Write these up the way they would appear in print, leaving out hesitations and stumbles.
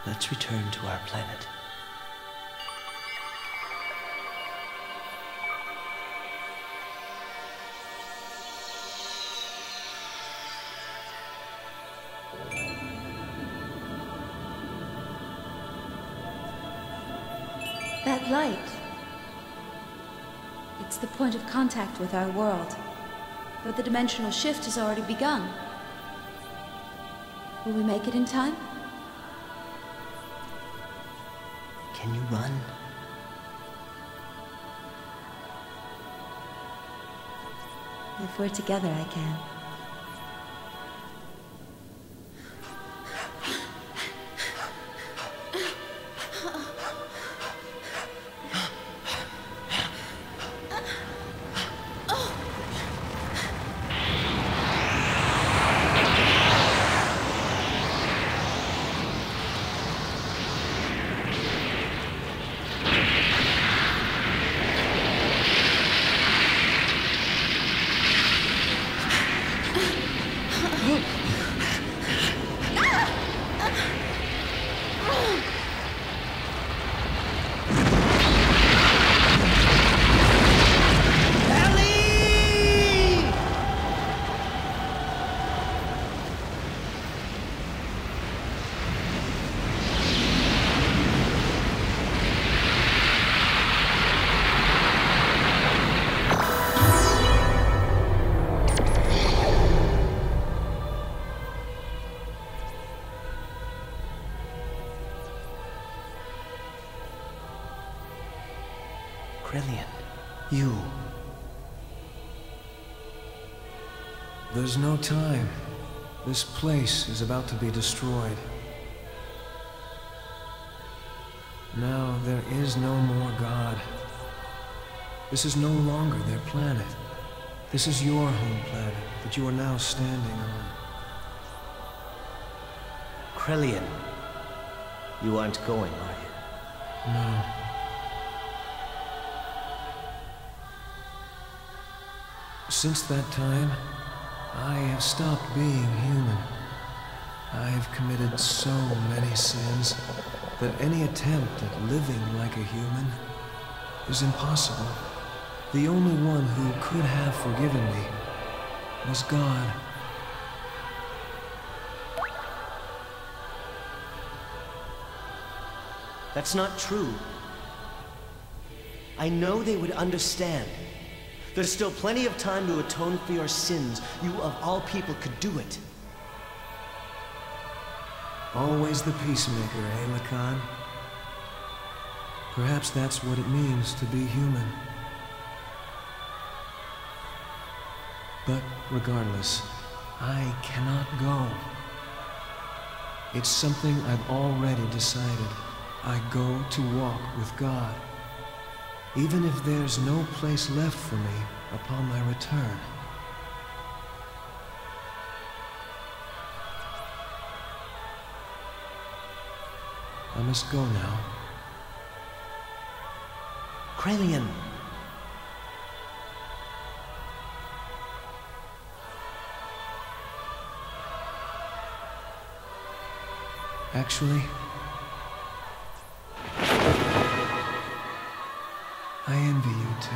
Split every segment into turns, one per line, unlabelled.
Let's return to our planet.
That light. It's the point of contact with our world. But the dimensional shift has already begun. Will we make it in time?
Can you run?
If we're together, I can.
Brilliant. You.
There's no time. This place is about to be destroyed. Now there is no more God. This is no longer their planet. This is your home planet that you are now standing on.
Krellian. You aren't going, are you?
No. Since that time, I have stopped being human. I have committed so many sins that any attempt at living like a human is impossible. The only one who could have forgiven me was God.
That's not true. I know they would understand. There's still plenty of time to atone for your sins. You, of all people, could do it.
Always the peacemaker, eh, Lacan? Perhaps that's what it means to be human. But regardless, I cannot go. It's something I've already decided. I go to walk with God. Even if there's no place left for me upon my return. I must go now.
Krellian.
Actually, I envy you too.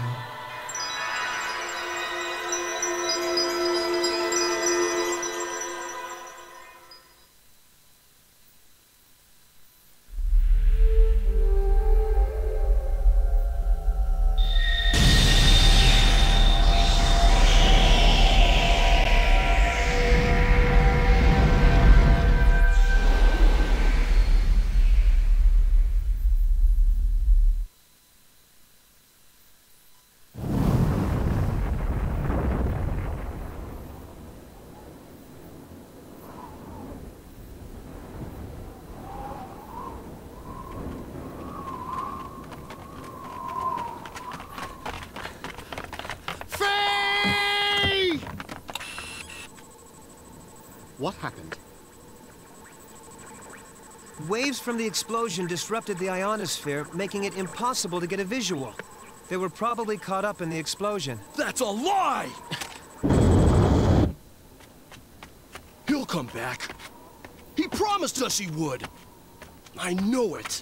What happened?
Waves from the explosion disrupted the ionosphere, making it impossible to get a visual. They were probably caught up in the explosion.
That's a lie! He'll come back. He promised us he would. I know it.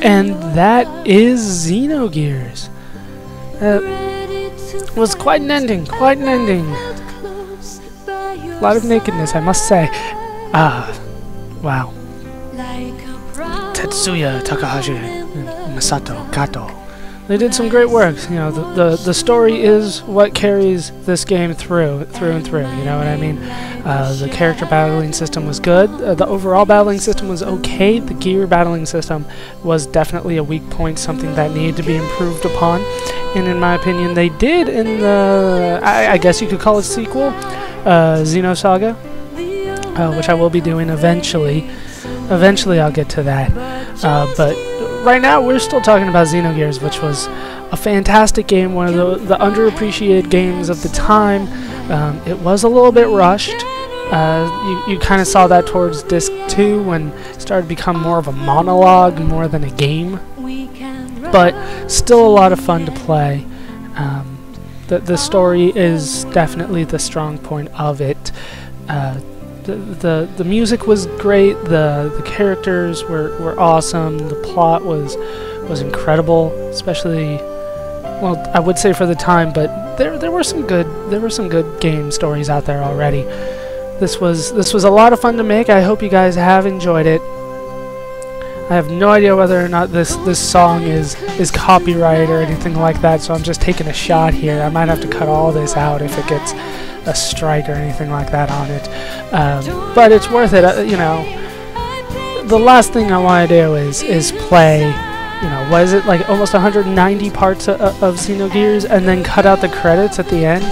And that is Xenogears. Was quite an ending, quite an ending. A lot of nakedness, I must say. Wow. Tetsuya Takahashi and Masato Kato. They did some great work. You know, the story is what carries this game through and through. You know what I mean? The character battling system was good. The overall battling system was okay. The gear battling system was definitely a weak point, something that needed to be improved upon. And in my opinion, they did in the, I guess you could call it sequel, Xenosaga, which I will be doing eventually. Eventually I'll get to that. But right now we're still talking about Xenogears, which was a fantastic game, one of the underappreciated games of the time. It was a little bit rushed. You kind of saw that towards Disc 2 when it started to become more of a monologue more than a game. But still a lot of fun to play. The story is definitely the strong point of it. The music was great. The characters were awesome. The plot was incredible, especially, well, I would say for the time, but there were some good game stories out there already. This was a lot of fun to make. I hope you guys have enjoyed it. I have no idea whether or not this song is copyright or anything like that, so I'm just taking a shot here. I might have to cut all this out if it gets a strike or anything like that on it. But it's worth it. You know, the last thing I want to do is play, you know, what is it, like almost 190 parts of Xenogears and then cut out the credits at the end.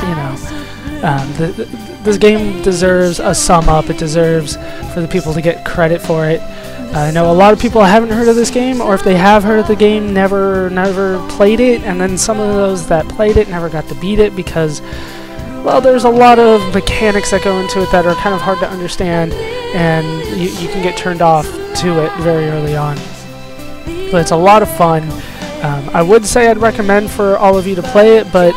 You know, this game deserves a sum up. It deserves for the people to get credit for it. I know a lot of people haven't heard of this game, or if they have heard of the game, never played it, and then some of those that played it never got to beat it because, well, there's a lot of mechanics that go into it that are kind of hard to understand, and you can get turned off to it very early on. But it's a lot of fun. I would say I'd recommend for all of you to play it, but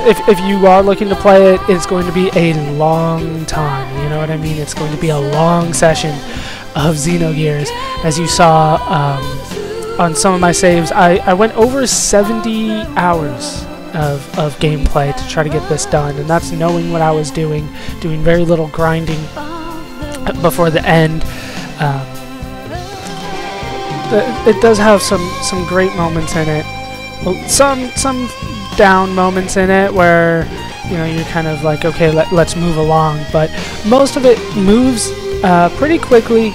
if you are looking to play it, it's going to be a long time. You know what I mean? It's going to be a long session of Xenogears. As you saw on some of my saves, I went over 70 hours of gameplay to try to get this done, and that's knowing what I was doing very little grinding before the end. It does have some great moments in it. Well, some down moments in it where, you know, you're kind of like, okay, let's move along, but most of it moves pretty quickly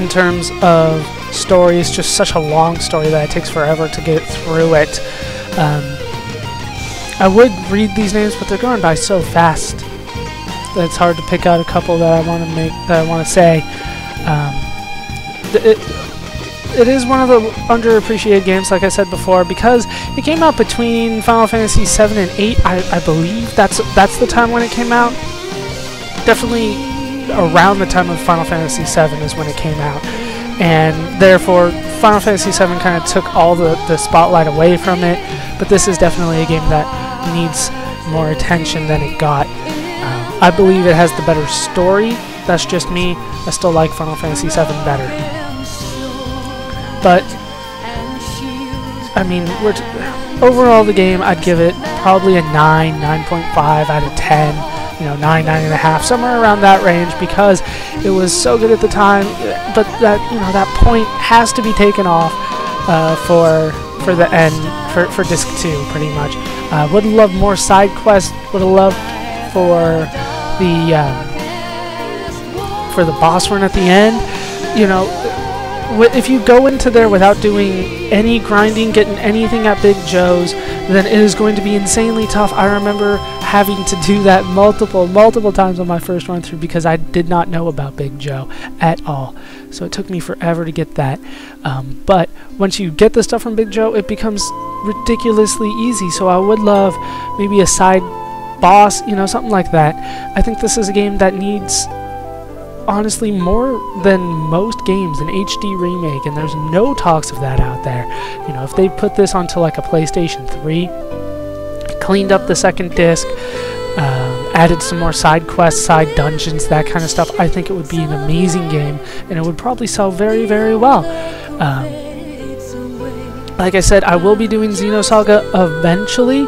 in terms of story. It's just such a long story that it takes forever to get through it. I would read these names, but they're going by so fast that it's hard to pick out a couple that I want to say. It is one of the underappreciated games, like I said before, because it came out between Final Fantasy 7 and 8. I believe that's the time when it came out. Definitely around the time of Final Fantasy 7 is when it came out, and therefore Final Fantasy 7 kind of took all the spotlight away from it. But this is definitely a game that needs more attention than it got. I believe it has the better story. That's just me. I still like Final Fantasy VII better. But, I mean, overall the game, I'd give it probably a 9, 9.5 out of 10. 9, 9.5, somewhere around that range, because it was so good at the time. But that point has to be taken off for the end, for disc 2, pretty much. Would have loved more side quests. Would have loved for the boss run at the end. If you go into there without doing any grinding, getting anything at Big Joe's, then it is going to be insanely tough. I remember having to do that multiple times on my first run through because I did not know about Big Joe at all. So it took me forever to get that. But once you get the stuff from Big Joe, it becomes ridiculously easy. So I would love maybe a side boss, something like that. I think this is a game that needs, honestly, more than most games, an HD remake, and there's no talks of that out there. If they put this onto like a PlayStation 3, cleaned up the second disc, added some more side quests, side dungeons, that kind of stuff, I think it would be an amazing game, and it would probably sell very, very well. Like I said, I will be doing Xenosaga eventually.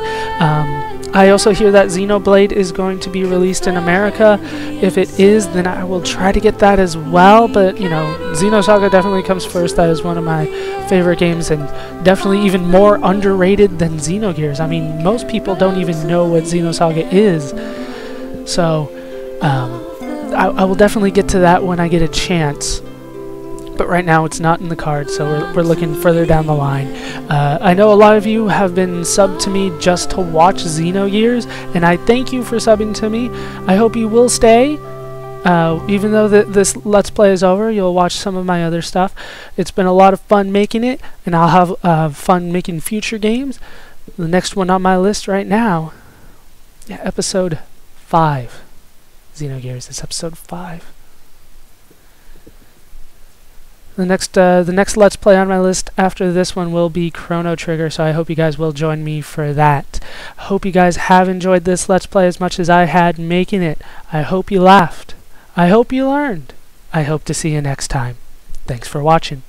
I also hear that Xenoblade is going to be released in America. If it is, then I will try to get that as well. But, Xenosaga definitely comes first. That is one of my favorite games, and definitely even more underrated than Xenogears. I mean, most people don't even know what Xenosaga is. So, I will definitely get to that when I get a chance. But right now it's not in the cards, so we're looking further down the line. I know a lot of you have been subbed to me just to watch Xenogears, and I thank you for subbing to me. I hope you will stay. Even though this Let's Play is over, you'll watch some of my other stuff. It's been a lot of fun making it, and I'll have fun making future games. The next one on my list right now, episode 5. Xenogears is episode 5. The next Let's Play on my list after this one will be Chrono Trigger, so I hope you guys will join me for that. Hope you guys have enjoyed this Let's Play as much as I had making it. I hope you laughed. I hope you learned. I hope to see you next time. Thanks for watching.